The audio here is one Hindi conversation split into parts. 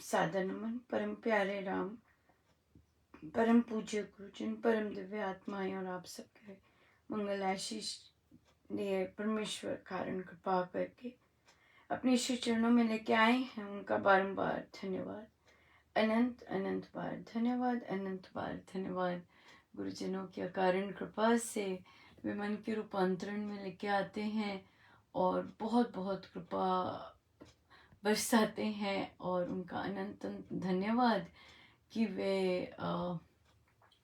सादर नमन परम प्यारे राम, परम पूज्य गुरुजन, परम दिव्य आत्माएं और आप सबके मंगल आशीष लिए परमेश्वर कारण कृपा करके अपने श्री चरणों में लेके आए हैं। उनका बारंबार धन्यवाद, अनंत अनंत बार धन्यवाद, अनंत बार धन्यवाद। गुरुजनों की अकारण कृपा से वे मन के रूपांतरण में लेके आते हैं और बहुत बहुत कृपा बरसाते हैं, और उनका अनंत धन्यवाद कि वे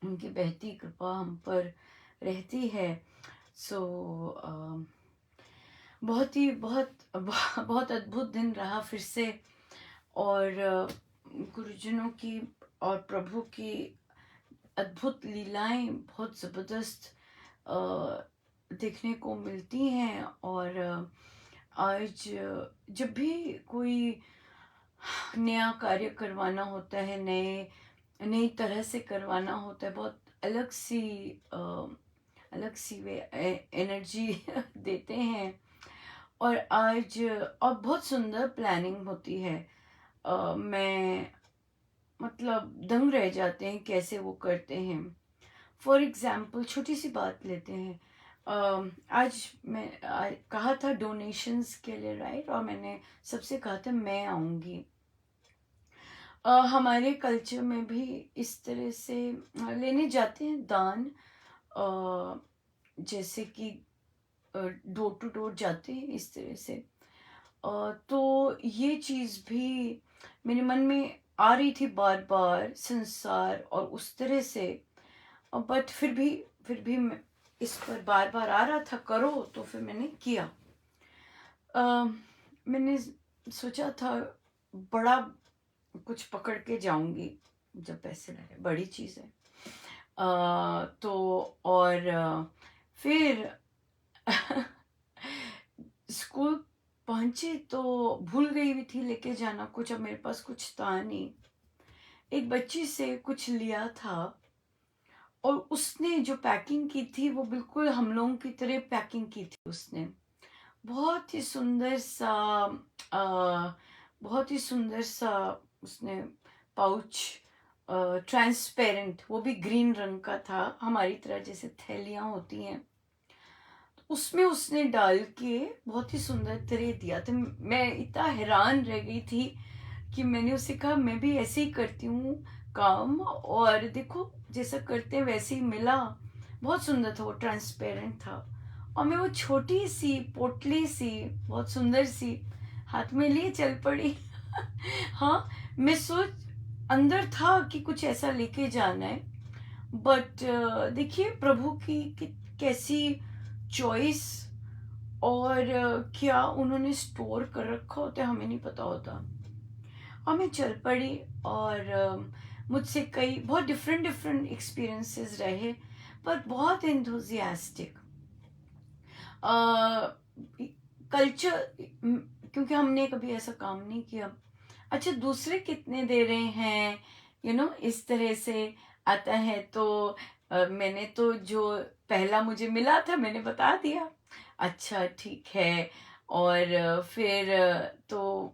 उनकी बहती कृपा हम पर रहती है। सो बहुत अद्भुत दिन रहा फिर से, और गुरुजनों की और प्रभु की अद्भुत लीलाएं बहुत ज़बरदस्त देखने को मिलती हैं। और आज जब भी कोई नया कार्य करवाना होता है, नई तरह से करवाना होता है, बहुत अलग सी वे एनर्जी देते हैं। और आज और बहुत सुंदर प्लानिंग होती है। मैं मतलब दंग रह जाते हैं कैसे वो करते हैं। फॉर एग्जाम्पल छोटी सी बात लेते हैं। आज मैं कहा था डोनेशंस के लिए, राइट, और मैंने सबसे कहा था मैं आऊँगी। हमारे कल्चर में भी इस तरह से लेने जाते हैं दान, जैसे कि डोर टू डोर जाते हैं इस तरह से। तो ये चीज़ भी मेरे मन में आ रही थी बार बार, संसार और उस तरह से। बट फिर भी मैं इस पर बार बार आ रहा था करो, तो फिर मैंने किया। मैंने सोचा था बड़ा कुछ पकड़ के जाऊंगी, जब पैसे लगे बड़ी चीज़ है। तो और फिर स्कूल पहुंची तो भूल गई हुई थी लेके जाना कुछ। अब मेरे पास कुछ था नहीं। एक बच्ची से कुछ लिया था, और उसने जो पैकिंग की थी वो बिल्कुल हम लोगों की तरह पैकिंग की थी उसने। बहुत ही सुंदर सा बहुत ही सुंदर सा उसने पाउच, ट्रांसपेरेंट, वो भी ग्रीन रंग का था, हमारी तरह जैसे थैलियाँ होती हैं, उसमें उसने डाल के बहुत ही सुंदर तरह दिया था। मैं इतना हैरान रह गई थी कि मैंने उसे कहा मैं भी ऐसे ही करती हूँ काम, और देखो जैसा करते हैं वैसे ही मिला। बहुत सुंदर था, वो ट्रांसपेरेंट था। और मैं वो छोटी सी पोटली सी बहुत सुंदर सी हाथ में लिए चल पड़ी। हाँ, मैं सोच अंदर था कि कुछ ऐसा लेके जाना है, बट देखिए प्रभु की कैसी चॉइस, और क्या उन्होंने स्टोर कर रखा होता है हमें नहीं पता होता। और मैं चल पड़ी, और मुझसे कई बहुत डिफरेंट एक्सपीरियंसेस रहे, पर बहुत एंथुजियास्टिक कल्चर, क्योंकि हमने कभी ऐसा काम नहीं किया। अच्छा, दूसरे कितने दे रहे हैं, इस तरह से आता है। तो मैंने तो जो पहला मुझे मिला था मैंने बता दिया, अच्छा ठीक है। और फिर तो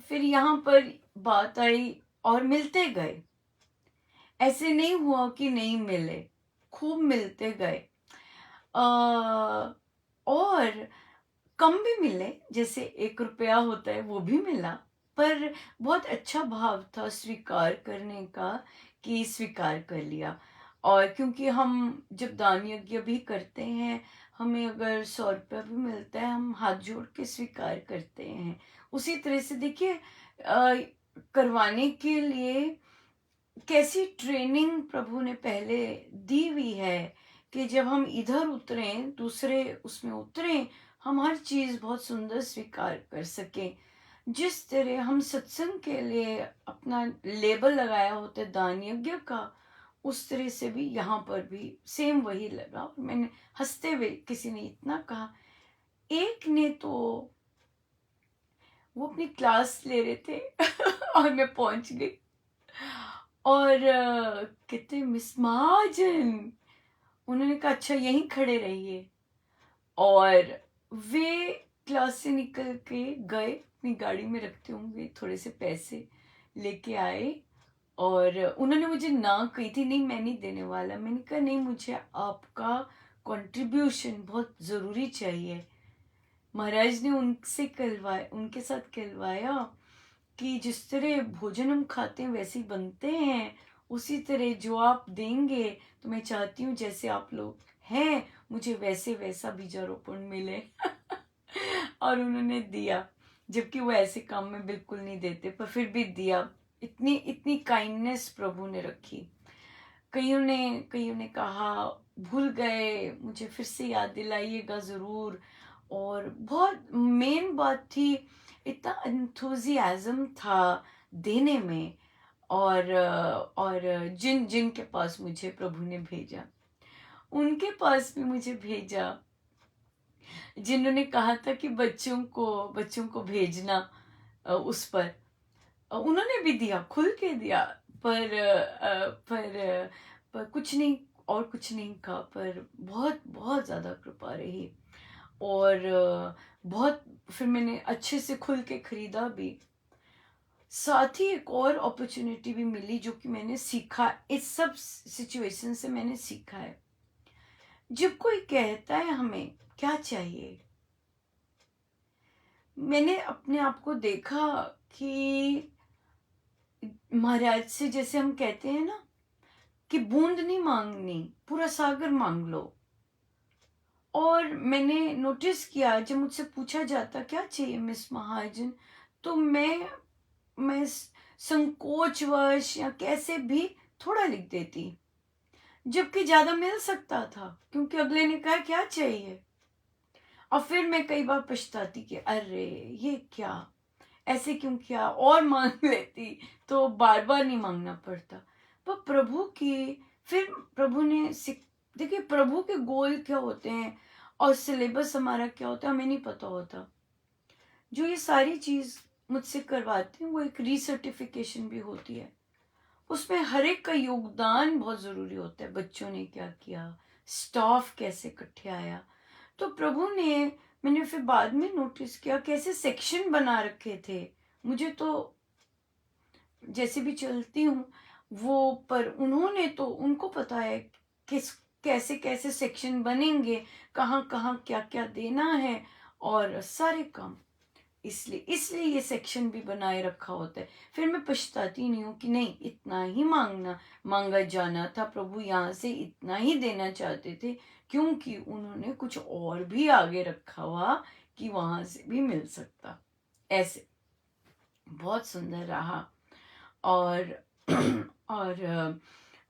फिर यहाँ पर बात आई और मिलते गए। ऐसे नहीं हुआ कि नहीं मिले, खूब मिलते गए। और कम भी मिले, जैसे 1 रुपया होता है वो भी मिला, पर बहुत अच्छा भाव था स्वीकार करने का, कि स्वीकार कर लिया। और क्योंकि हम जब दान यज्ञ भी करते हैं, हमें अगर 100 रुपया भी मिलता है हम हाथ जोड़ के स्वीकार करते हैं। उसी तरह से देखिए करवाने के लिए कैसी ट्रेनिंग प्रभु ने पहले दी हुई है, कि जब हम इधर उतरें दूसरे उसमें उतरें, हम हर चीज़ बहुत सुंदर स्वीकार कर सकें। जिस तरह हम सत्संग के लिए अपना लेबल लगाया होता है दान यज्ञ का, उस तरह से भी यहाँ पर भी सेम वही लगा। और मैंने हंसते हुए, किसी ने इतना कहा, एक ने तो वो अपनी क्लास ले रहे थे और मैं पहुंच गई, और कहते मिस महाजन, उन्होंने कहा अच्छा यहीं खड़े रहिए। और वे क्लास से निकल के गए, अपनी गाड़ी में रखते होंगे, थोड़े से पैसे लेके आए और उन्होंने मुझे ना कही थी, नहीं मैं नहीं देने वाला। मैंने कहा नहीं, मुझे आपका कंट्रीब्यूशन बहुत ज़रूरी चाहिए। महाराज ने उनसे कहलवाया, उनके साथ कहलवाया कि जिस तरह भोजन हम खाते हैं वैसे ही बनते हैं, उसी तरह जो आप देंगे तो मैं चाहती हूँ जैसे आप लोग हैं मुझे वैसे वैसा बीजारोपण मिले। और उन्होंने दिया, जबकि वो ऐसे काम में बिल्कुल नहीं देते, पर फिर भी दिया। इतनी इतनी काइंडनेस प्रभु ने रखी। कईयों ने कहा भूल गए, मुझे फिर से याद दिलाइएगा ज़रूर। और बहुत मेन बात थी, इतना एंथुजियाज्म था देने में। और जिन जिन के पास मुझे प्रभु ने भेजा, उनके पास भी मुझे भेजा जिन्होंने कहा था कि बच्चों को भेजना उस पर। उन्होंने भी दिया, खुल के दिया, पर कुछ नहीं, और कुछ नहीं कहा। पर बहुत बहुत ज़्यादा कृपा रही। और बहुत फिर मैंने अच्छे से खुल के खरीदा भी। साथ ही एक और अपॉर्चुनिटी भी मिली जो कि मैंने सीखा, इस सब सिचुएशन से मैंने सीखा है। जब कोई कहता है हमें क्या चाहिए, मैंने अपने आप को देखा कि महाराज से जैसे हम कहते हैं ना कि बूंद नहीं मांगनी, पूरा सागर मांग लो। और मैंने नोटिस किया जब मुझसे पूछा जाता क्या चाहिए मिस महाजन, तो मैं संकोचवश या कैसे भी थोड़ा लिख देती, जबकि ज्यादा मिल सकता था क्योंकि अगले ने कहा क्या चाहिए। और फिर मैं कई बार पछताती कि अरे ये क्या, ऐसे क्यों किया, और मांग लेती तो बार बार नहीं मांगना पड़ता। पर प्रभु की, फिर प्रभु ने देखिए प्रभु के गोल क्या होते हैं और सिलेबस हमारा क्या होता है हमें नहीं पता होता। जो ये सारी चीज मुझसे करवाते हैं वो एक रीसर्टिफिकेशन भी होती है, उसमें हर एक का योगदान बहुत जरूरी होता है। बच्चों ने क्या किया, स्टाफ कैसे इकट्ठे आया। तो प्रभु ने, मैंने फिर बाद में नोटिस किया कैसे सेक्शन बना रखे थे। मुझे तो जैसे भी चलती हूँ वो, पर उन्होंने तो, उनको पता है किस कैसे कैसे सेक्शन बनेंगे, कहाँ कहाँ क्या क्या देना है और सारे काम। इसलिए ये सेक्शन भी बनाए रखा होता है। फिर मैं पछताती नहीं हूँ कि नहीं इतना ही मांगा जाना था, प्रभु यहाँ से इतना ही देना चाहते थे, क्योंकि उन्होंने कुछ और भी आगे रखा हुआ कि वहां से भी मिल सकता। ऐसे बहुत सुंदर रहा। और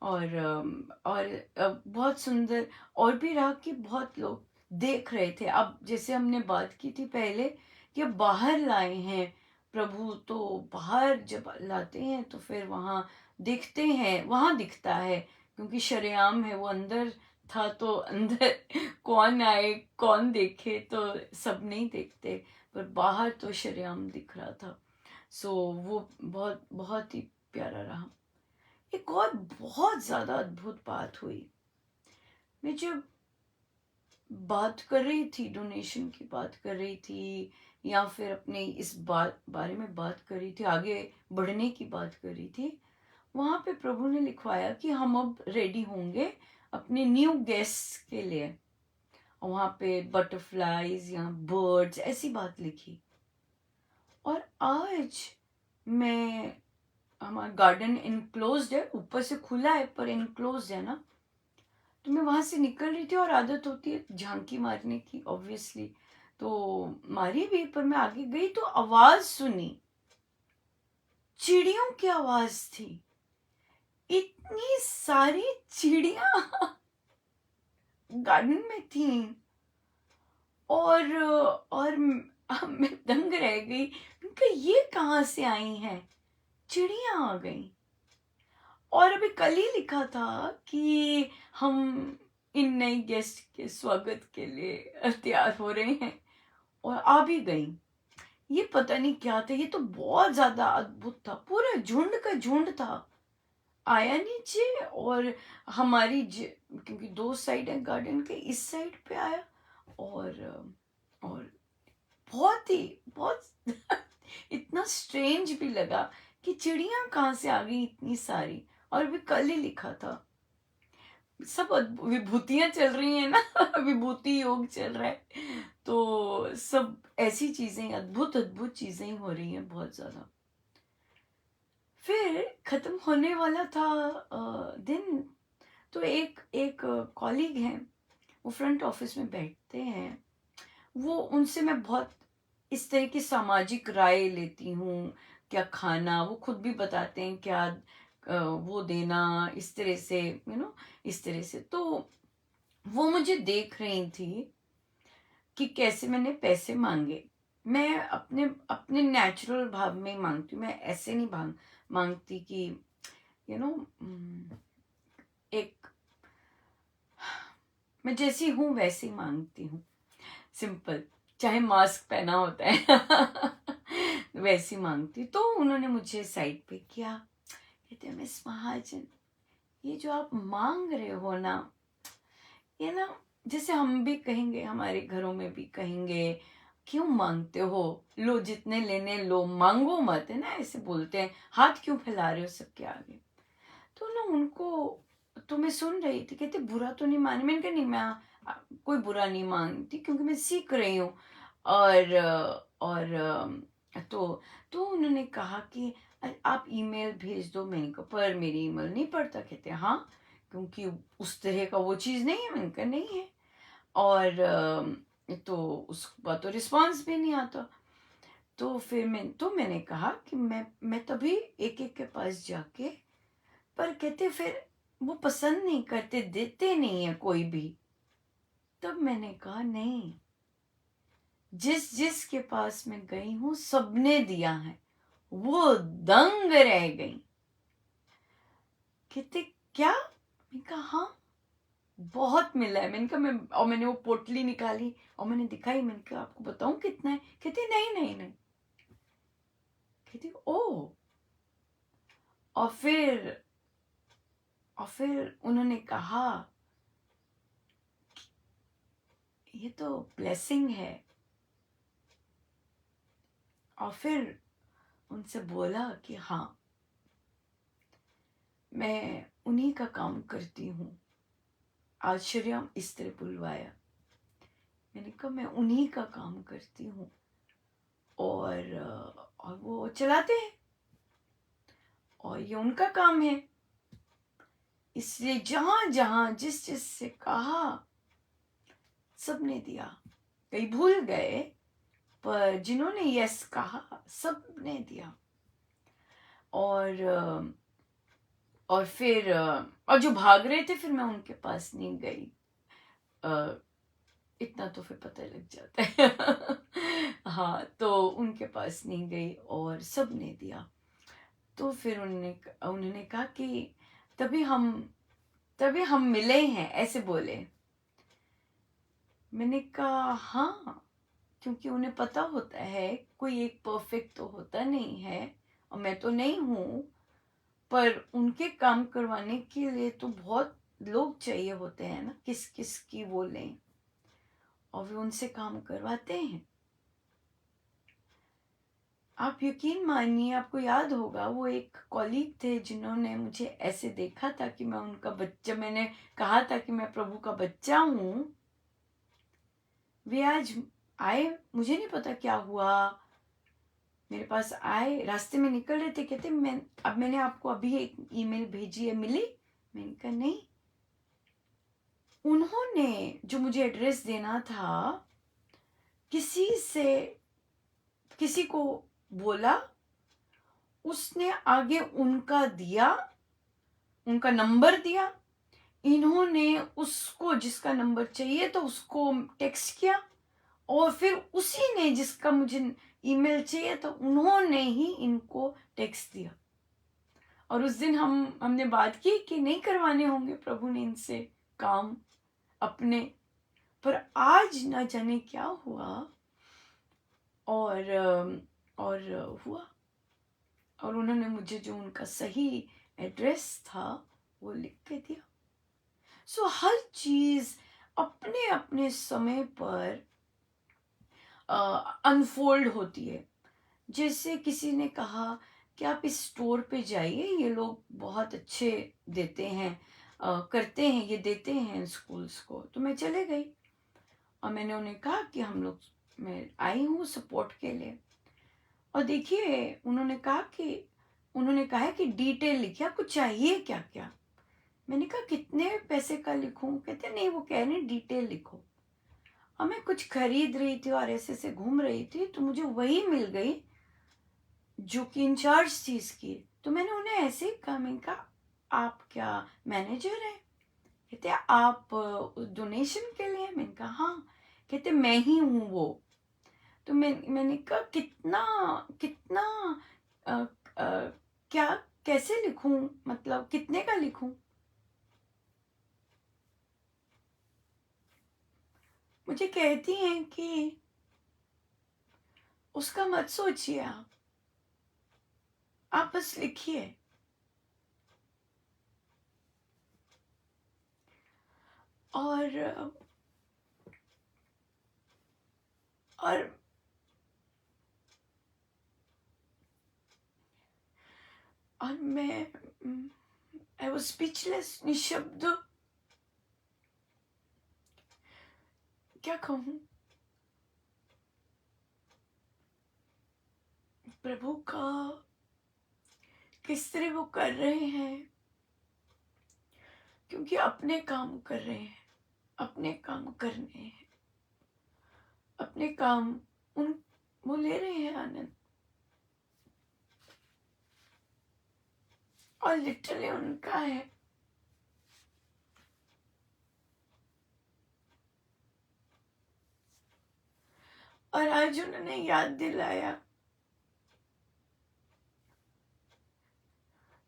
और बहुत सुंदर और भी रहा कि बहुत लोग देख रहे थे। अब जैसे हमने बात की थी पहले कि अब बाहर लाए हैं प्रभु, तो बाहर जब लाते हैं तो फिर वहाँ दिखते हैं, वहाँ दिखता है क्योंकि शरेआम है। वो अंदर था तो अंदर कौन आए कौन देखे तो सब नहीं देखते, पर बाहर तो शरेआम दिख रहा था। सो वो बहुत बहुत ही प्यारा रहा। एक और बहुत ज्यादा अद्भुत बात हुई। मैं जब बात कर रही थी, डोनेशन की बात कर रही थी या फिर अपने इस बारे में बात कर रही थी, आगे बढ़ने की बात कर रही थी, वहां पे प्रभु ने लिखवाया कि हम अब रेडी होंगे अपने न्यू गेस्ट के लिए। वहां पे बटरफ्लाईज या बर्ड्स ऐसी बात लिखी। और आज मैं, हमारा गार्डन इनक्लोज्ड है, ऊपर से खुला है पर इनक्लोज्ड है ना, तो मैं वहां से निकल रही थी और आदत होती है झांकी मारने की ऑब्वियसली, तो मारी भी। पर मैं आगे गई तो आवाज सुनी, चिड़ियों की आवाज थी। इतनी सारी चिड़िया गार्डन में थी। और मैं दंग रह गई क्योंकि ये कहाँ से आई हैं, चिड़िया आ गई। और अभी कल ही लिखा था कि हम इन नई गेस्ट के स्वागत के लिए तैयार हो रहे हैं, और आ भी गई। ये पता नहीं क्या था, ये तो बहुत ज्यादा अद्भुत था। पूरा झुंड का झुंड था, आया नीचे और क्योंकि दो साइड है गार्डन के, इस साइड पे आया और बहुत ही बहुत इतना स्ट्रेंज भी लगा कि चिड़िया कहाँ से आ गई इतनी सारी, और भी कल ही लिखा था। सब विभूतियां चल रही हैं ना विभूति योग चल रहा है, तो सब ऐसी चीजें, अद्भुत अद्भुत चीजें ही हो रही हैं बहुत ज्यादा। फिर खत्म होने वाला था दिन, तो एक एक कॉलीग हैं, वो फ्रंट ऑफिस में बैठते हैं, वो उनसे मैं बहुत इस तरह की सामाजिक राय लेती हूँ, क्या खाना, वो खुद भी बताते हैं क्या वो देना, इस तरह से इस तरह से। तो वो मुझे देख रही थी कि कैसे मैंने पैसे मांगे। मैं अपने अपने नेचुरल भाव में ही मांगती हूँ, मैं ऐसे नहीं मांगती कि यू नो एक मैं जैसी हूँ वैसी मांगती हूँ, सिंपल, चाहे मास्क पहना होता है वैसी मांगती। तो उन्होंने मुझे साइड पे किया, कहते मिस महाजन, ये जो आप मांग रहे हो ना, ये ना, जैसे हम भी कहेंगे, हमारे घरों में भी कहेंगे, क्यों मांगते हो, लो जितने लेने लो, मांगो मत, है ना, ऐसे बोलते हैं, हाथ क्यों फैला रहे हो सबके आगे। तो ना उनको, तो मैं सुन रही थी, कहते बुरा तो नहीं माने, मैंने कहा नहीं, मैं कोई बुरा नहीं मानती, क्योंकि मैं सीख रही हूँ। और तो उन्होंने कहा कि आप ईमेल भेज दो, मैंने कहा पर मेरी ईमेल नहीं पढ़ता, कहते हाँ क्योंकि उस तरह का वो चीज़ नहीं है, मैंने कहा नहीं है, और तो उसका तो रिस्पॉन्स भी नहीं आता। तो फिर मैंने कहा कि मैं तभी एक एक के पास जाके, पर कहते फिर वो पसंद नहीं करते, देते नहीं है कोई भी। तब मैंने कहा नहीं, जिस जिस के पास मैं गई हूं सबने दिया है, वो दंग रह गई। कहते क्या, मैंने कहा हाँ, बहुत मिला है। मैंने कहा मैंने वो पोटली निकाली और मैंने दिखाई, मैंने कहा आपको बताऊं कितना है, कहते नहीं नहीं नहीं, कहते ओ। और फिर उन्होंने कहा ये तो ब्लेसिंग है। और फिर उनसे बोला कि हाँ, मैं उन्हीं का काम करती हूँ, आश्चर्यम इस तरह बुलवाया। मैंने कहा मैं उन्हीं का काम करती हूँ, और वो चलाते हैं, और ये उनका काम है, इसलिए जहां जहां जिस जिस से कहा सबने दिया। कई भूल गए, पर जिन्होंने यस कहा सबने दिया। और फिर और जो भाग रहे थे, फिर मैं उनके पास नहीं गई, इतना तो फिर पता लग जाता है हाँ, तो उनके पास नहीं गई और सबने दिया। तो फिर उन्होंने कहा कि तभी हम मिले हैं, ऐसे बोले। मैंने कहा हाँ, क्योंकि उन्हें पता होता है कोई एक परफेक्ट तो होता नहीं है, और मैं तो नहीं हूँ, पर उनके काम करवाने के लिए तो बहुत लोग चाहिए होते हैं ना, किस किस की वो लें, और वे उनसे काम करवाते हैं। आप यकीन मानिए, आपको याद होगा, वो एक कॉलीग थे जिन्होंने मुझे ऐसे देखा था कि मैं उनका बच्चा, मैंने कहा था कि मैं प्रभु का बच्चा हूँ। वे आज आए, मुझे नहीं पता क्या हुआ, मेरे पास आए, रास्ते में निकल रहे थे, कहते मैंने आपको अभी एक ईमेल भेजी है, मिली? मैंने कहा नहीं। उन्होंने जो मुझे एड्रेस देना था, किसी को बोला, उसने आगे उनका दिया, उनका नंबर दिया, इन्होंने उसको जिसका नंबर चाहिए तो उसको टेक्स्ट किया, और फिर उसी ने जिसका मुझे ईमेल चाहिए तो उन्होंने ही इनको टेक्स्ट दिया। और उस दिन हमने बात की कि नहीं करवाने होंगे प्रभु ने इनसे काम अपने, पर आज ना जाने क्या हुआ, और हुआ, और उन्होंने मुझे जो उनका सही एड्रेस था वो लिख के दिया। सो हर चीज अपने अपने समय पर अनफोल्ड होती है। जैसे किसी ने कहा कि आप इस स्टोर पे जाइए, ये लोग बहुत अच्छे देते हैं, करते हैं, ये देते हैं स्कूल्स को। तो मैं चले गई और मैंने उन्हें कहा कि मैं आई हूँ सपोर्ट के लिए। और देखिए उन्होंने कहा कि डिटेल लिखिए, आपको चाहिए क्या क्या। मैंने कहा कितने पैसे का लिखूं? कहते नहीं, वो कह रहे डिटेल लिखो। और मैं कुछ खरीद रही थी और ऐसे से घूम रही थी, तो मुझे वही मिल गई जो कि इंचार्ज थी इसकी। तो मैंने उन्हें ऐसे ही कहा, मैंने कहा आप क्या मैनेजर हैं? कहते आप डोनेशन के लिए? मैंने कहा हाँ। कहते मैं ही हूँ वो। तो मैंने कहा कितना कितना अ, अ, क्या कैसे लिखूं, मतलब कितने का लिखूं? मुझे कहती हैं कि उसका मत सोचिए, आप बस लिखिए। और और और मैं आई वाज स्पीचलेस, निशब्द। क्या कहूँ? प्रभु का किस तरह वो कर रहे हैं, क्योंकि अपने काम कर रहे हैं, अपने काम करने हैं, अपने काम उन वो ले रहे हैं आनंद। और लिटरली उनका है। और आज उन्होंने याद दिलाया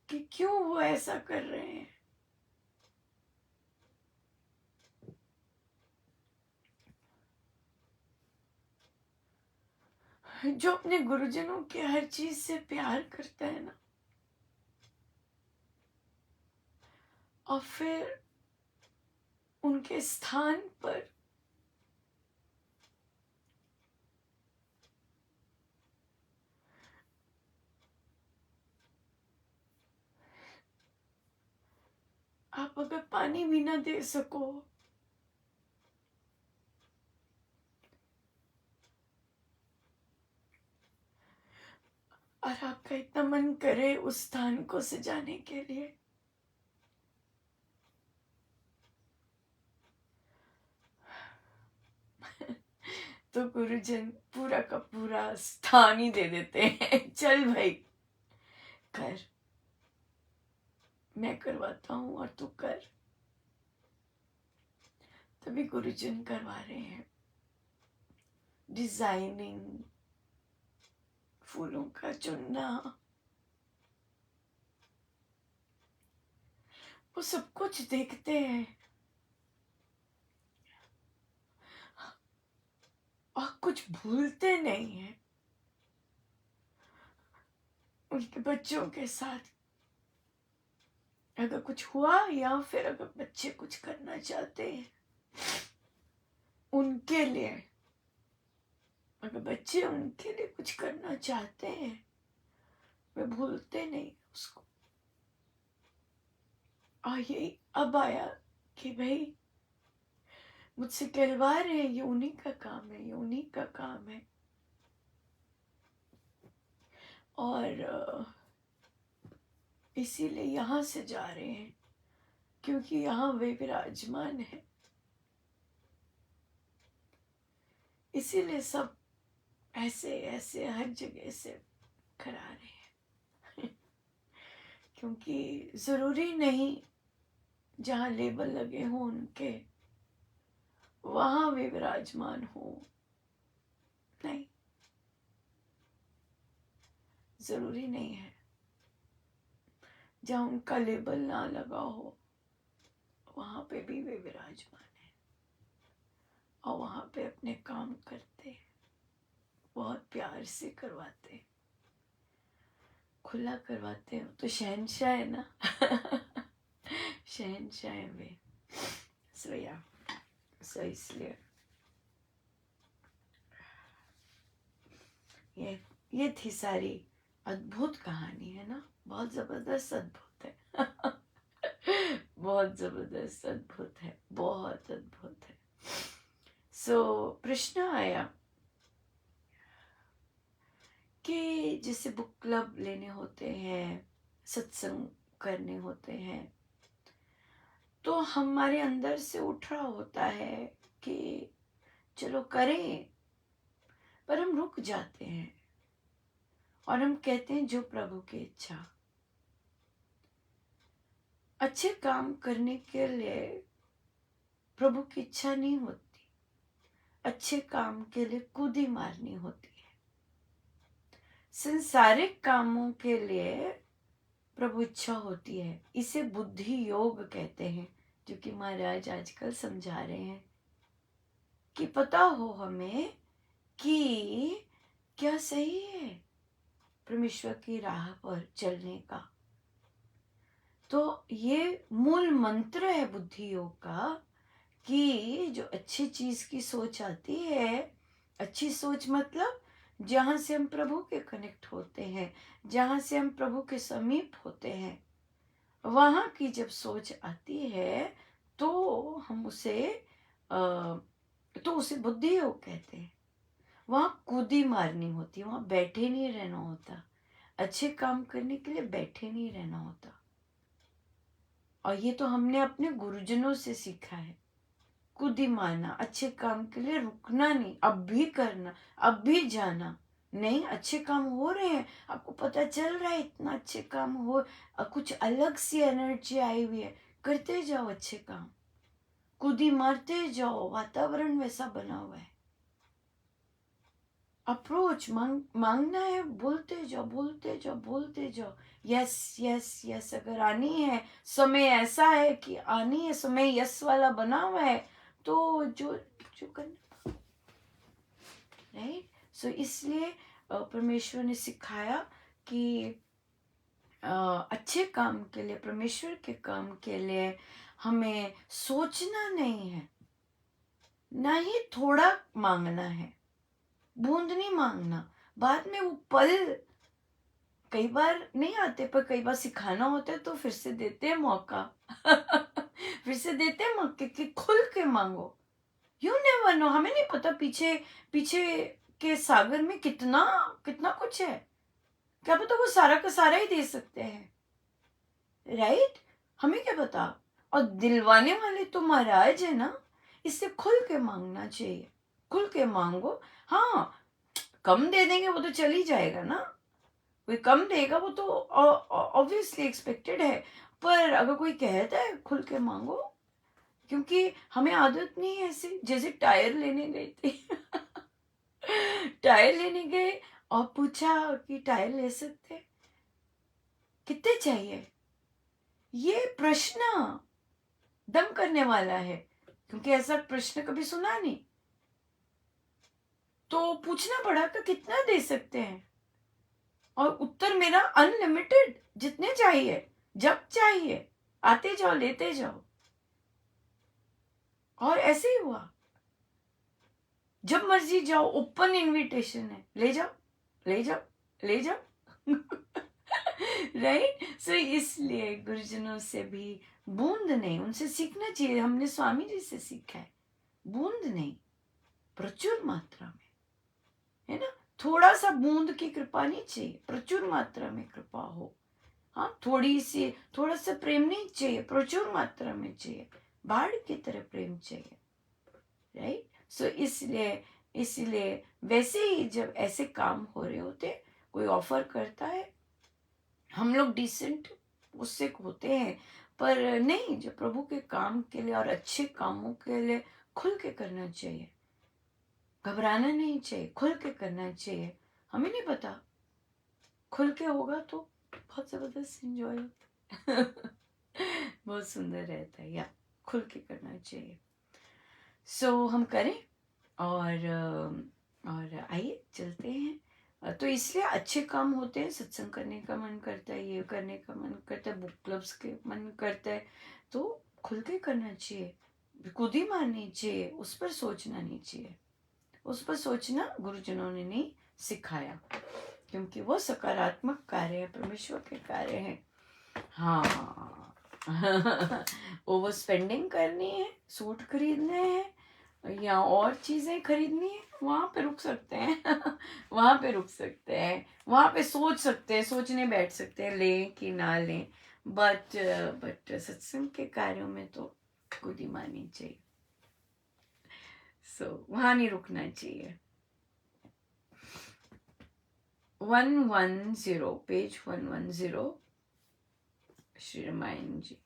कि क्यों वो ऐसा कर रहे हैं। जो अपने गुरुजनों के हर चीज से प्यार करता है ना, और फिर उनके स्थान पर आप अगर पानी भी ना दे सको, और आपका इतना मन करे उस स्थान को सजाने के लिए, तो गुरुजन पूरा का पूरा स्थान ही दे देते हैं। चल भाई कर, मैं करवाता हूं और तू कर। तभी गुरुजन करवा रहे हैं डिजाइनिंग, फूलों का चुनना, वो सब कुछ देखते हैं और कुछ भूलते नहीं हैं उनके बच्चों के साथ। अगर कुछ हुआ या फिर अगर बच्चे कुछ करना चाहते हैं उनके लिए, अगर बच्चे उनके लिए कुछ करना चाहते हैं, वे भूलते नहीं उसको। और यही अब आया कि भाई मुझसे कहलवा रहे हैं, ये उन्हीं का काम है, ये उन्हीं का काम है। और इसीलिए यहाँ से जा रहे हैं, क्योंकि यहाँ वे विराजमान है। इसीलिए सब ऐसे ऐसे हर जगह से करा रहे हैं। क्योंकि जरूरी नहीं जहाँ लेबल लगे हों उनके, वहां वे विराजमान हो। नहीं, जरूरी नहीं है। जहाँ उनका लेबल ना लगा हो वहां पे भी वे विराजमान है, और वहां पे अपने काम करते हैं, बहुत प्यार से करवाते हैं, खुला करवाते हैं। तो शहनशाह है ना। शहनशाह है वे। सो इसलिए ये ये थी सारी अद्भुत कहानी, है ना? बहुत जबरदस्त अद्भुत है। बहुत जबरदस्त अद्भुत है, बहुत अद्भुत है। सो प्रश्न आया कि जैसे बुक क्लब लेने होते हैं, सत्संग करने होते हैं, तो हमारे अंदर से उठ रहा होता है कि चलो करें, पर हम रुक जाते हैं और हम कहते हैं जो प्रभु की इच्छा। अच्छे काम करने के लिए प्रभु की इच्छा नहीं होती, अच्छे काम के लिए कूदी मारनी होती है। संसारिक कामों के लिए प्रभु इच्छा होती है। इसे बुद्धि योग कहते हैं, जो कि महाराज आजकल समझा रहे हैं कि पता हो हमें कि क्या सही है परमेश्वर की राह पर चलने का। तो ये मूल मंत्र है बुद्धि योग का कि जो अच्छी चीज की सोच आती है, अच्छी सोच मतलब जहां से हम प्रभु के कनेक्ट होते हैं, जहां से हम प्रभु के समीप होते हैं, वहां की जब सोच आती है तो हम उसे बुद्धि योग कहते हैं। वहां कूदी मारनी होती है, वहां बैठे नहीं रहना होता। अच्छे काम करने के लिए बैठे नहीं रहना होता। और ये तो हमने अपने गुरुजनों से सीखा है। कूदी मारना, अच्छे काम के लिए रुकना नहीं, अब भी करना, अब भी जाना। नहीं, अच्छे काम हो रहे हैं, आपको पता चल रहा है इतना अच्छे काम हो, कुछ अलग सी एनर्जी आई हुई है, करते जाओ अच्छे काम, कूदी मारते जाओ। वातावरण वैसा बना हुआ है। अप्रोच मांगना है, बोलते जाओ, बोलते जाओ, बोलते जाओ। यस यस यस, अगर आनी है, समय ऐसा है कि आनी है, समय यस वाला बना हुआ है, तो जो जो करना, राइट। सो इसलिए परमेश्वर ने सिखाया कि अच्छे काम के लिए, परमेश्वर के काम के लिए हमें सोचना नहीं है, ना ही थोड़ा मांगना है, बूंद नहीं मांगना। बाद में वो पल कई बार नहीं आते, पर कई बार सिखाना होता है तो फिर से देते हैं मौका। फिर से देते हैं मौके कि खुल के मांगो। यू नेवर नो, हमें नहीं पता पीछे पीछे के सागर में कितना कितना कुछ है। क्या पता वो सारा का सारा ही दे सकते हैं, राइट। हमें क्या पता। और दिलवाने वाले तो महाराज है ना, इससे खुल के मांगना चाहिए। खुल के मांगो। हाँ, कम दे देंगे वो तो चल ही जाएगा ना, कोई कम देगा वो तो ऑब्वियसली एक्सपेक्टेड है। पर अगर कोई कहता है खुल के मांगो, क्योंकि हमें आदत नहीं है ऐसे। जैसे टायर लेने गए थे। टायर लेने गए और पूछा कि टायर ले सकते, कितने चाहिए। ये प्रश्न दम करने वाला है, क्योंकि ऐसा प्रश्न कभी सुना नहीं। तो पूछना पड़ा कि कितना दे सकते हैं, और उत्तर मेरा अनलिमिटेड, जितने चाहिए, जब चाहिए, आते जाओ, लेते जाओ। और ऐसे ही हुआ, जब मर्जी जाओ, ओपन इनविटेशन है, ले जाओ, ले जाओ, ले जाओ। राइट। सो इसलिए गुरुजनों से भी बूंद नहीं, उनसे सीखना चाहिए। हमने स्वामी जी से सीखा है, बूंद नहीं, प्रचुर मात्रा में, है ना। थोड़ा सा बूंद की कृपा नहीं चाहिए, प्रचुर मात्रा में कृपा हो। हाँ, थोड़ी सी, थोड़ा सा प्रेम नहीं चाहिए, प्रचुर मात्रा में चाहिए, बाढ़ की तरह प्रेम चाहिए, राइट। सो इसलिए वैसे ही जब ऐसे काम हो रहे होते, कोई ऑफर करता है, हम लोग डिसेंट उससे होते हैं, पर नहीं, जो प्रभु के काम के लिए और अच्छे कामों के लिए खुल के करना चाहिए, घबराना नहीं चाहिए, खुल के करना चाहिए। हमें नहीं पता, खुल के होगा तो बहुत जबरदस्त एंजॉय होता है। बहुत सुंदर रहता है, या खुल के करना चाहिए। सो हम करें, और आइए चलते हैं। तो इसलिए अच्छे काम होते हैं, सत्संग करने का मन करता है, ये करने का मन करता है, बुक क्लब्स के मन करता है, तो खुल के करना चाहिए, कूदी मारनी चाहिए, उस पर सोचना नहीं चाहिए। उस पर सोचना गुरुजनों ने नहीं सिखाया। क्योंकि वो सकारात्मक कार्य है, परमेश्वर के कार्य है। हाँ ओवर स्पेंडिंग करनी है, सूट खरीदने हैं या और चीजें खरीदनी है, वहां पे रुक सकते हैं वहां पे रुक सकते हैं, वहां पे सोच सकते हैं, सोचने बैठ सकते हैं लें कि ना लें। बट सत्संग के कार्यों में तो खुद ही माननी चाहिए। वहां नहीं रुकना चाहिए। 110 पेज 110 श्री रामायण जी।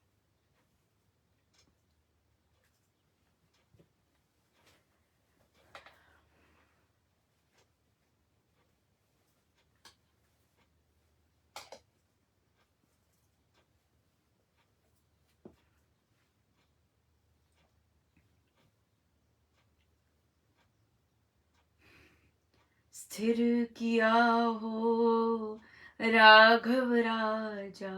स्थिर किया हो राघव राजा,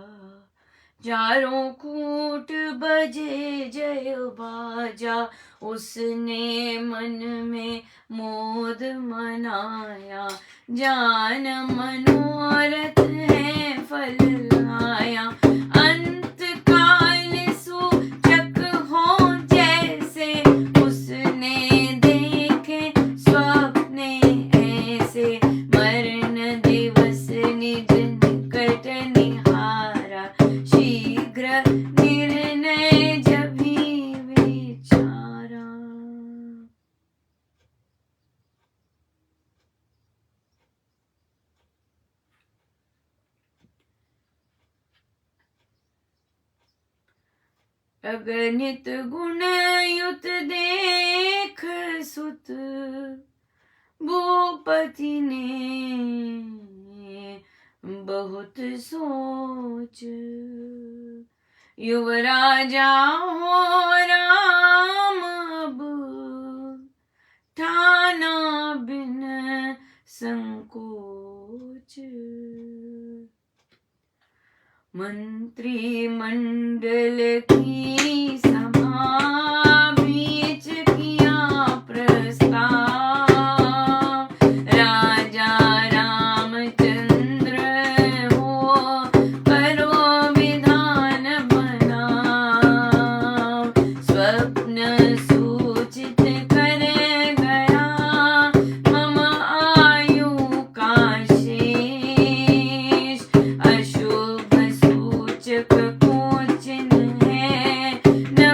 चारों कूट बजे जय बाजा। उसने मन में मोद मनाया, जान मनोरथ है फल लाया। अंत काल सूचक हो जैसे, उसने देखे स्वप्ने ऐसे। मरण दिवस निज निकट निहारा, शीघ्र निर्णय जभी विचारा। अगणित गुण युत देख सुत, भूपति ने बहुत सोच। युवराजा हो राम अब, ठाना बिन संकोच। मंत्री मंडल की सभा बीच किया प्रस्ताव। राजा रामचंद्र हो करो विधान बनाओ। स्वप्न सूचित करे गया, हम आयु का शेष। अशुभ सूचक को चिन्ह है, न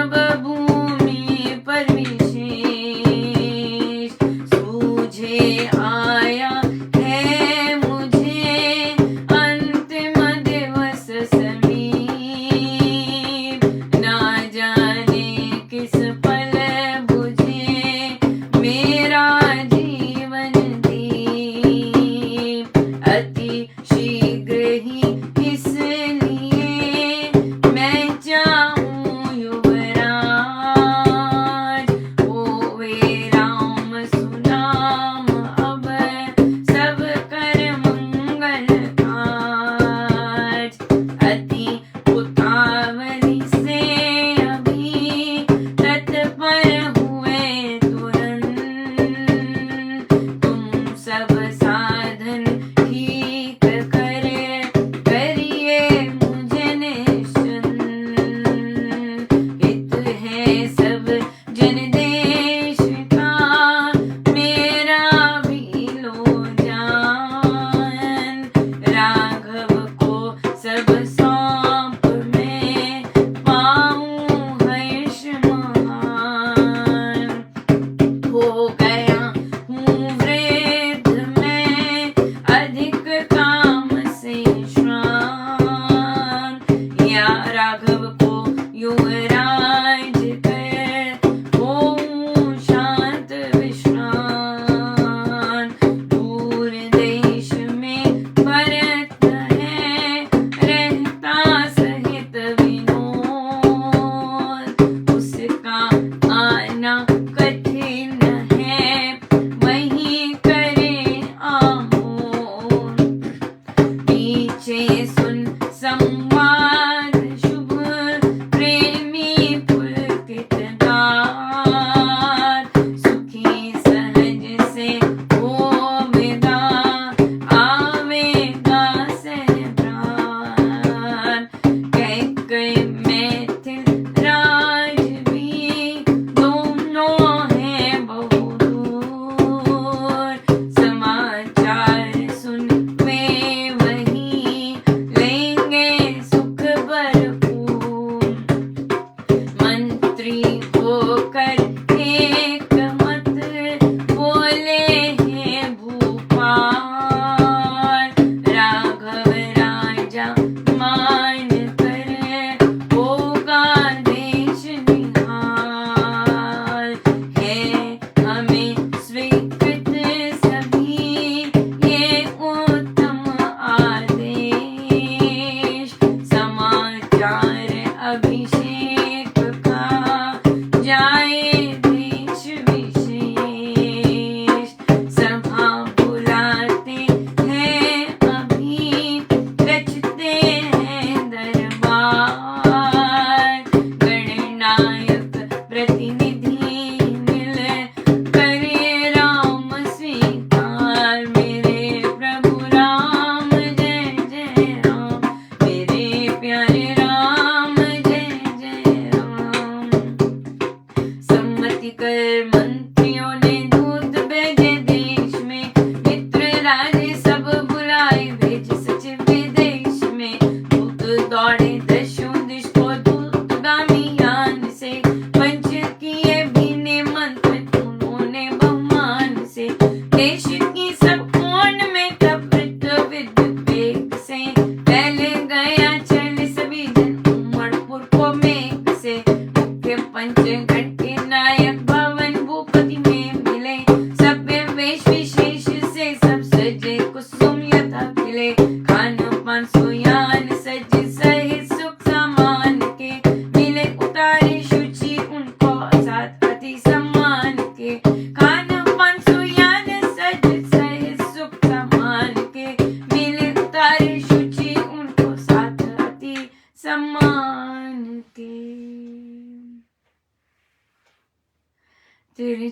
मान कर होगा देश निहाल। है हमें स्वीकृत सभी ये उत्तम आदेश। समाचार अभिषेक का जाए देश विशेष। सभा बुलाते हैं अभी रचते हैं दरबार। गणनायक प्रतिनिधि मिल करे राम स्वीकार। मेरे प्रभु राम जय जय राम, मेरे प्यारे राम जय जय राम। सम्मति कर मंत्रियों ने दूत भेजे देश में। मित्र राजे सब बुलाए भेज सचिव विदेश में। दूत दौड़े दशों दिश को दूतगामी यान से। पंच किए बीने मंत्र उन्होंने बहुमान से। देश की सब कोण में कपृत विद्युत वेग से। फैल गया चल सभी जन उमड़पुर को मेघ से। मुख्य पंच घंटे नायक भवन भूपति में मिले। सभ्य वेश विशेष से सब सजे कुसुम यथा खिले। खान पान सुयान सज सहित सुख सामान के। मिले उतारे शुचि उनको साथ अति सम्मान के। खान पान सुयान सज सहित सुख सामान के। मिले उतारे शुचि उनको साथ अति सम्मान के। तेरे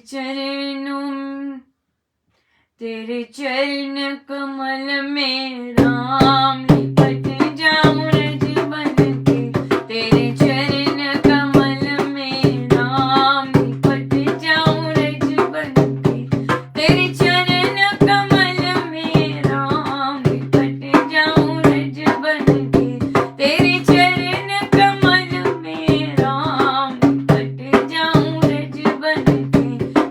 चरण कमल में राम लिपट जाऊं रज बन के। तेरे चरण कमल में राम लिपट जाऊं रज बन के। तेरे चरण कमल में राम लिपट जाऊं रज बन के। तेरे चरण कमल में राम लिपट जाऊं रज बन के।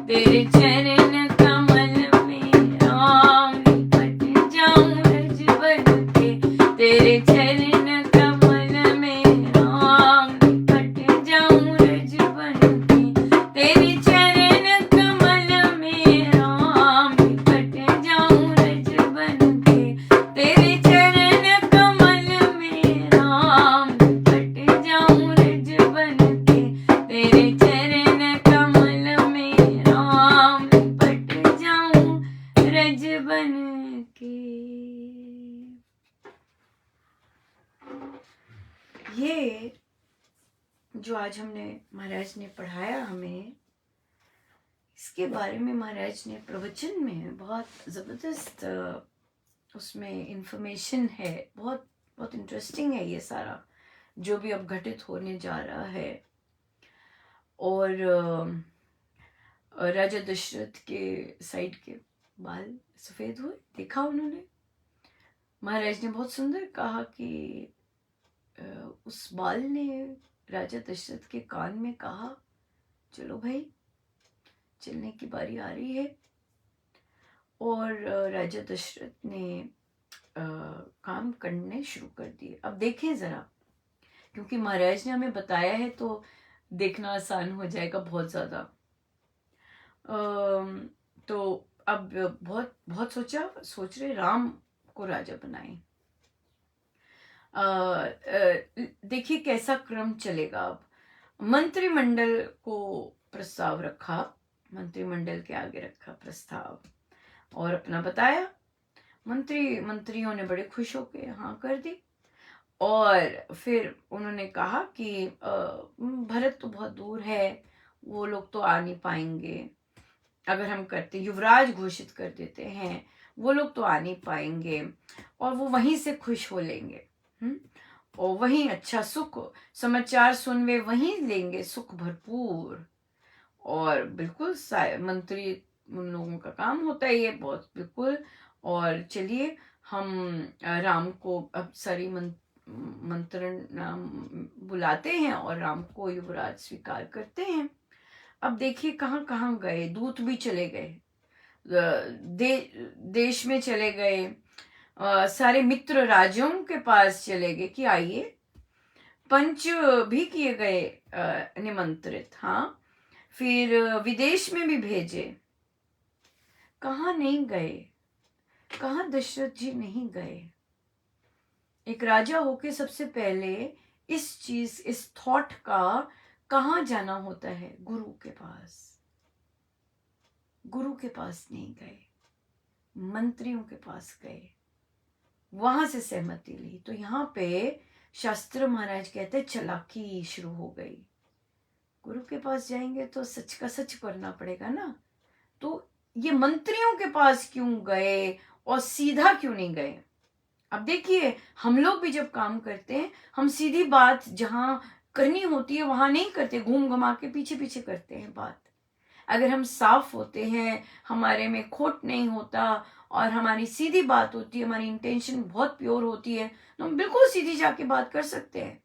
तेरे चरण कमल में राम लिपट जाऊं रज बन के। तेरे चरण कमल में राम लिपट जाऊं रज बन के। तेरे चरण कमल में राम लिपट जाऊं रज बन के। तेरे चरण कमल में राम लिपट जाऊं रज बन के। तेरे चरण कमल में राम लिपट जाऊं रज बन के। ये जो आज हमने महाराज ने पढ़ाया हमें, इसके बारे में महाराज ने प्रवचन में बहुत ज़बरदस्त उसमें इंफॉर्मेशन है। बहुत बहुत इंटरेस्टिंग है ये सारा जो भी अब घटित होने जा रहा है। और राजा दशरथ के साइड के बाल सफ़ेद हुए, देखा उन्होंने। महाराज ने बहुत सुंदर कहा कि उस बाल ने राजा दशरथ के कान में कहा, चलो भाई चलने की बारी आ रही है। और राजा दशरथ ने काम करने शुरू कर दिए। अब देखें ज़रा, क्योंकि महाराज ने हमें बताया है तो देखना आसान हो जाएगा बहुत ज़्यादा। तो अब बहुत सोच रहे राम को राजा बनाएं। देखिए कैसा क्रम चलेगा। अब मंत्रिमंडल को प्रस्ताव रखा, मंत्रिमंडल के आगे रखा प्रस्ताव और अपना बताया। मंत्रियों ने बड़े खुश होकर हाँ कर दी। और फिर उन्होंने कहा कि भरत तो बहुत दूर है, वो लोग तो आ नहीं पाएंगे। अगर हम करते युवराज घोषित कर देते हैं, वो लोग तो आ नहीं पाएंगे और वो वहीं से खुश हो लेंगे। और वहीं अच्छा सुख समाचार सुन वे वहीं लेंगे सुख भरपूर। और बिल्कुल मंत्री उन लोगों का काम होता है ये, बहुत बिल्कुल। और चलिए हम राम को अब सारी मंत्रण बुलाते हैं और राम को युवराज स्वीकार करते हैं। अब देखिए कहाँ कहाँ गए, दूत भी चले गए, देश में चले गए, सारे मित्र राजाओं के पास चले गए कि आइए, पंच भी किए गए निमंत्रित। हाँ, फिर विदेश में भी भेजे, कहाँ नहीं गए, कहाँ दशरथ जी नहीं गए। एक राजा होके सबसे पहले इस थॉट का कहाँ जाना होता है? गुरु के पास। गुरु के पास नहीं गए, मंत्रियों के पास गए, वहां से सहमति ली। तो यहाँ पे शास्त्र महाराज कहते चालाकी शुरू हो गई। गुरु के पास जाएंगे तो सच का सच करना पड़ेगा ना। तो ये मंत्रियों के पास क्यों गए और सीधा क्यों नहीं गए? अब देखिए, हम लोग भी जब काम करते हैं, हम सीधी बात जहां करनी होती है वहां नहीं करते, घूम घुमा के पीछे पीछे करते हैं बात। अगर हम साफ होते हैं, हमारे में खोट नहीं होता और हमारी सीधी बात होती है, हमारी इंटेंशन बहुत प्योर होती है, तो हम बिल्कुल सीधी जाके बात कर सकते हैं,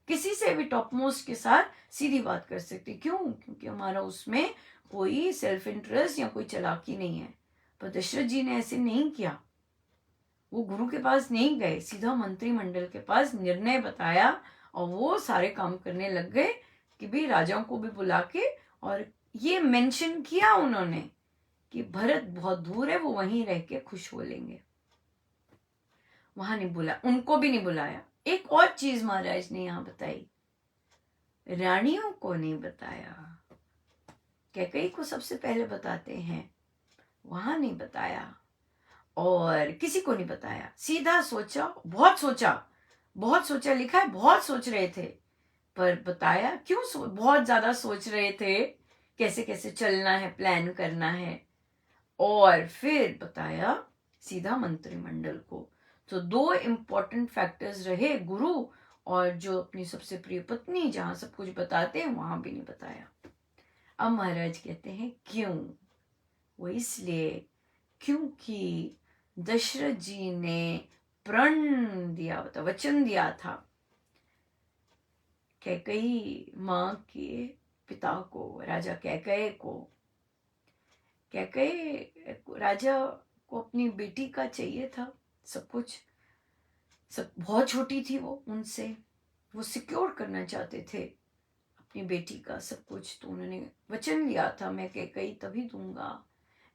किसी से भी टॉप मोस्ट के साथ सीधी बात कर सकते हैं। क्यों? क्योंकि हमारा उसमें कोई सेल्फ इंटरेस्ट या कोई चालाकी नहीं है। पर दशरथ जी ने ऐसे नहीं किया। वो गुरु के पास नहीं गए, सीधा मंत्रिमंडल के पास निर्णय बताया और वो सारे काम करने लग गए कि भी राजाओं को भी बुला के, और ये मेंशन किया उन्होंने कि भरत बहुत दूर है, वो वहीं रह के खुश हो लेंगे। वहां नहीं बुला, उनको भी नहीं बुलाया। एक और चीज महाराज ने यहां बताई, रानियों को नहीं बताया। कैकेयी को सबसे पहले बताते हैं, वहां नहीं बताया और किसी को नहीं बताया। सीधा सोचा, बहुत सोचा, लिखा है बहुत सोच रहे थे, पर बताया क्यों? बहुत ज्यादा सोच रहे थे कैसे कैसे चलना है, प्लान करना है, और फिर बताया सीधा मंत्रिमंडल को। तो दो इम्पोर्टेंट फैक्टर्स रहे, गुरु और जो अपनी सबसे प्रिय पत्नी, जहां सब कुछ बताते हैं वहां भी नहीं बताया। अब महाराज कहते हैं क्यों? वो इसलिए क्योंकि दशरथ जी ने प्रण दिया था, वचन दिया था कैकेयी माँ के पिता को, राजा कैकेयी को। कैकेयी राजा को अपनी बेटी का चाहिए था सब कुछ, सब बहुत छोटी थी वो उनसे, वो सिक्योर करना चाहते थे अपनी बेटी का सब कुछ। तो उन्होंने वचन लिया था, मैं कैकेयी तभी दूंगा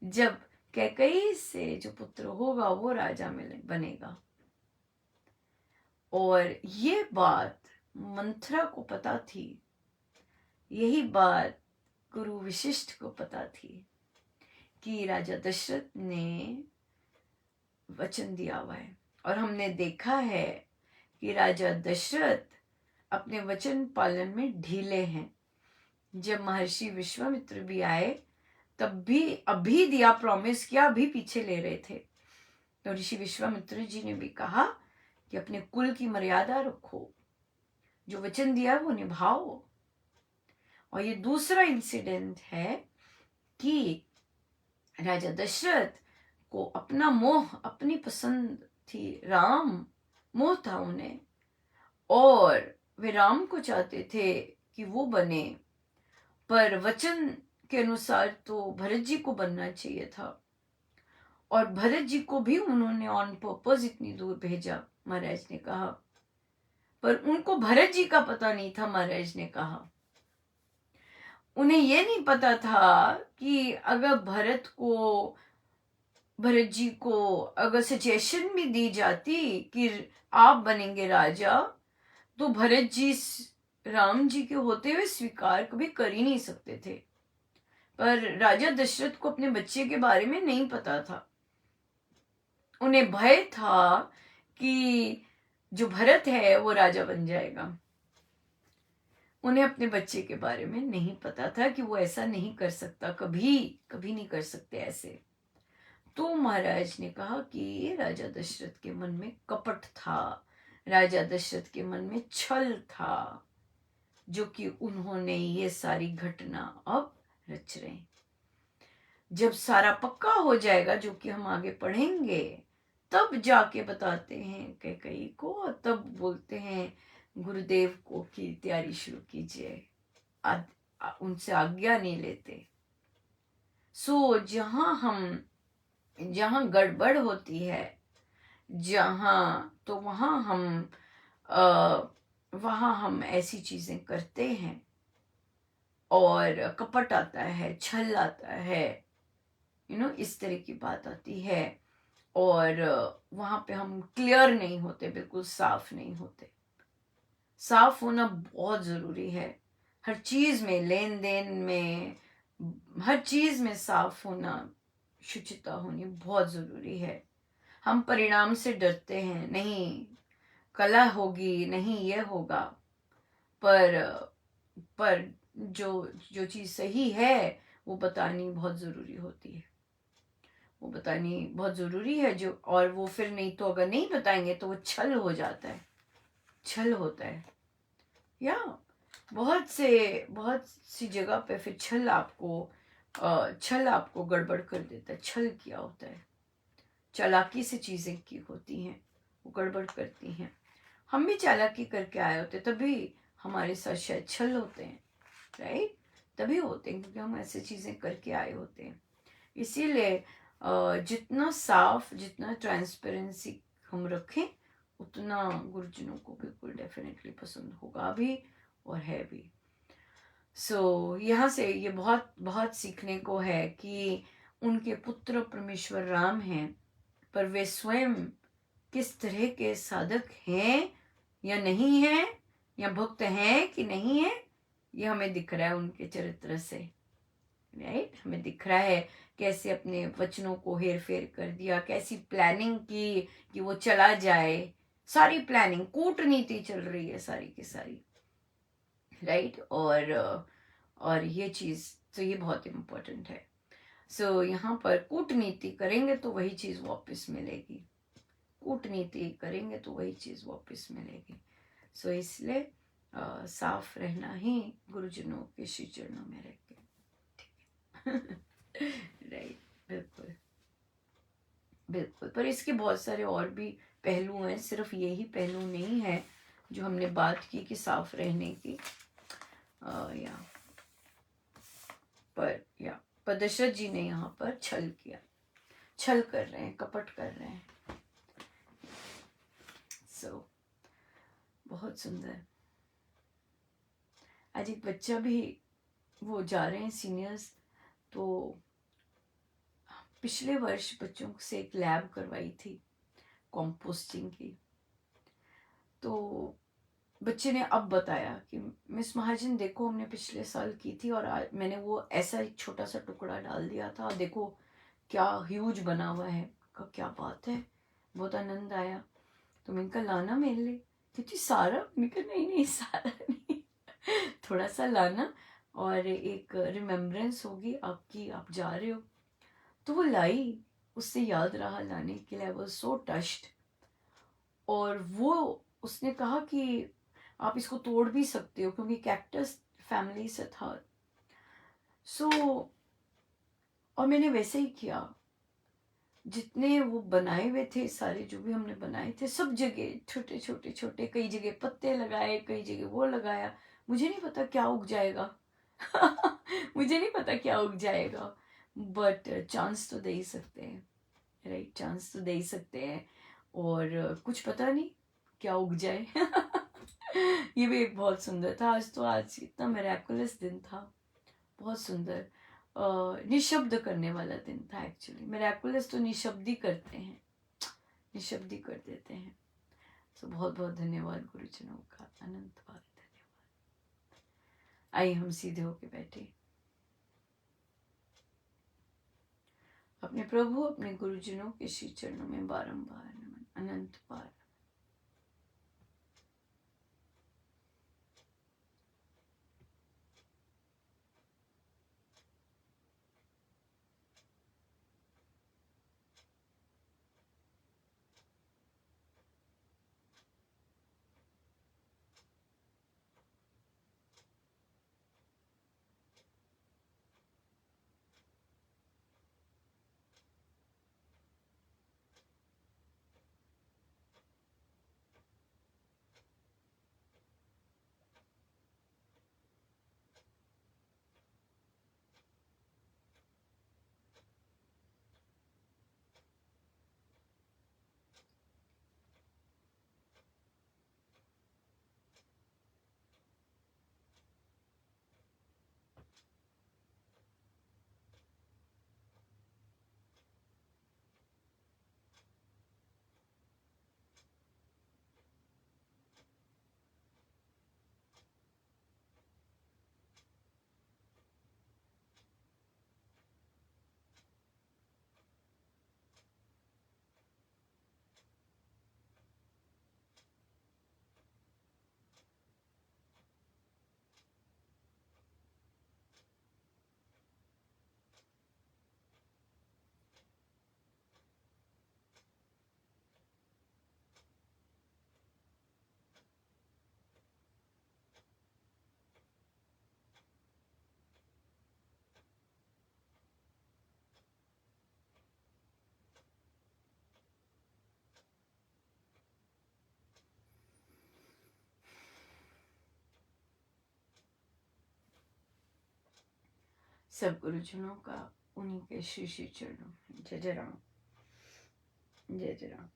जब कैकेयी से जो पुत्र होगा वो राजा बनेगा। और ये बात मंथरा को पता थी, यही बात गुरु वशिष्ठ को पता थी कि राजा दशरथ ने वचन दिया हुआ है। और हमने देखा है कि राजा दशरथ अपने वचन पालन में ढीले हैं। जब महर्षि विश्वामित्र भी आए तब भी अभी दिया प्रॉमिस किया, अभी पीछे ले रहे थे। तो ऋषि विश्वामित्र जी ने भी कहा कि अपने कुल की मर्यादा रखो, जो वचन दिया वो निभाओ। और ये दूसरा इंसिडेंट है कि राजा दशरथ को अपना मोह, अपनी पसंद थी, राम मोह था उन्हें, और वे राम को चाहते थे कि वो बने, पर वचन के अनुसार तो भरत जी को बनना चाहिए था। और भरत जी को भी उन्होंने ऑन पर्पस इतनी दूर भेजा, महाराज ने कहा, पर उनको भरत जी का पता नहीं था। महाराज ने कहा उन्हें यह नहीं पता था कि अगर भरत जी को अगर सजेशन भी दी जाती कि आप बनेंगे राजा, तो भरत जी राम जी के होते हुए स्वीकार कभी कर ही नहीं सकते थे। पर राजा दशरथ को अपने बच्चे के बारे में नहीं पता था। उन्हें भय था कि जो भरत है वो राजा बन जाएगा। उन्हें अपने बच्चे के बारे में नहीं पता था कि वो ऐसा नहीं कर सकता, कभी कभी नहीं कर सकते ऐसे। तो महाराज ने कहा कि राजा दशरथ के मन में कपट था, राजा दशरथ के मन में छल था, जो कि उन्होंने ये सारी घटना अब रच रहे। जब सारा पक्का हो जाएगा, जो कि हम आगे पढ़ेंगे, तब जाके बताते हैं कैकेयी को, तब बोलते हैं गुरुदेव को कि तैयारी शुरू कीजिए, उनसे आज्ञा नहीं लेते। सो जहां गड़बड़ होती है, जहाँ तो वहाँ हम ऐसी चीजें करते हैं और कपट आता है, छल आता है, इस तरह की बात आती है। और वहाँ पे हम क्लियर नहीं होते, बिल्कुल साफ नहीं होते। साफ होना बहुत ज़रूरी है, हर चीज़ में, लेन देन में, हर चीज़ में साफ होना, शुचिता होनी बहुत ज़रूरी है। हम परिणाम से डरते हैं, नहीं कला होगी, नहीं ये होगा, पर पर जो जो चीज़ सही है वो बतानी बहुत ज़रूरी होती है, वो बतानी बहुत ज़रूरी है। जो और वो फिर नहीं तो अगर नहीं बताएंगे तो वो छल हो जाता है, छल होता है। या बहुत सी जगह पे फिर छल आपको गड़बड़ कर देता है। छल किया होता है, चालाकी से चीज़ें की होती हैं, वो गड़बड़ करती हैं। हम भी चालाकी करके आए होते, तभी हमारे साथ शायद छल होते हैं, राइट? तभी होते हैं क्योंकि हम ऐसे चीज़ें करके आए होते हैं। इसीलिए जितना साफ, जितना ट्रांसपेरेंसी हम रखें, उतना गुरुजनों को बिल्कुल डेफिनेटली पसंद होगा भी और है भी। यहाँ से ये बहुत बहुत सीखने को है कि उनके पुत्र परमेश्वर राम हैं, पर वे स्वयं किस तरह के साधक हैं या नहीं हैं, या भक्त हैं कि नहीं है, ये हमें दिख रहा है उनके चरित्र से, राइट? हमें दिख रहा है कैसे अपने वचनों को हेर फेर कर दिया, कैसी प्लानिंग की कि वो चला जाए। सारी प्लानिंग, कूटनीति चल रही है सारी की सारी, राइट? और ये चीज़ तो ये बहुत इम्पोर्टेंट है। यहाँ पर कूटनीति करेंगे तो वही चीज़ वापस मिलेगी, कूटनीति करेंगे तो वही चीज़ वापस मिलेगी। इसलिए साफ रहना ही गुरुजनों के श्री चरणों में रह के, राइट? बिल्कुल बिल्कुल। पर इसके बहुत सारे और भी पहलू हैं, सिर्फ यही पहलू नहीं है जो हमने बात की कि साफ रहने की। या पर दशरथ जी ने यहाँ पर छल किया, छल कर रहे हैं, कपट कर रहे हैं। बहुत सुंदर। आज एक बच्चा भी, वो जा रहे हैं सीनियर्स, तो पिछले वर्ष बच्चों से एक लैब करवाई थी कॉम्पोस्टिंग की। तो बच्चे ने अब बताया कि मिस महाजन देखो, हमने पिछले साल की थी और मैंने वो ऐसा एक छोटा सा टुकड़ा डाल दिया था, देखो क्या ह्यूज बना हुआ है। कहा क्या बात है, बहुत आनंद आया। तो मैंने कहा लाना मेरे लिए, क्योंकि सारा, मैंने कहा नहीं नहीं सारा नहीं, थोड़ा सा लाना और एक रिमेम्बरेंस होगी आपकी, आप जा रहे हो। तो वो लाई, उससे याद रहा लाने के लिए। I was so touched. और वो उसने कहा कि आप इसको तोड़ भी सकते हो, क्योंकि कैक्टस फैमिली से था। सो और मैंने वैसे ही किया। जितने वो बनाए हुए थे, सारे जो भी हमने बनाए थे, सब जगह छोटे छोटे छोटे, कई जगह पत्ते लगाए, कई जगह वो लगाया। मुझे नहीं पता क्या उग जाएगा मुझे नहीं पता क्या उग जाएगा, बट चांस तो दे ही सकते हैं, राइट? चांस तो दे ही सकते हैं। और कुछ पता नहीं क्या उग जाए ये भी एक बहुत सुंदर था। आज इतना मेराकुलस दिन था, बहुत सुंदर। निशब्द करने वाला दिन था एक्चुअली। मेराकुलस तो निशब्दी करते हैं, निशब्दी कर देते हैं। बहुत बहुत धन्यवाद गुरुजनों का, अनंत बार धन्यवाद। आइए हम सीधे होके बैठे, अपने प्रभु, अपने गुरुजनों के श्री चरणों में बारंबार नमन, अनंत बार। सब गुरुजनों का उन्हीं के श्री श्री चरणों में। जय जय राम, जय जय राम।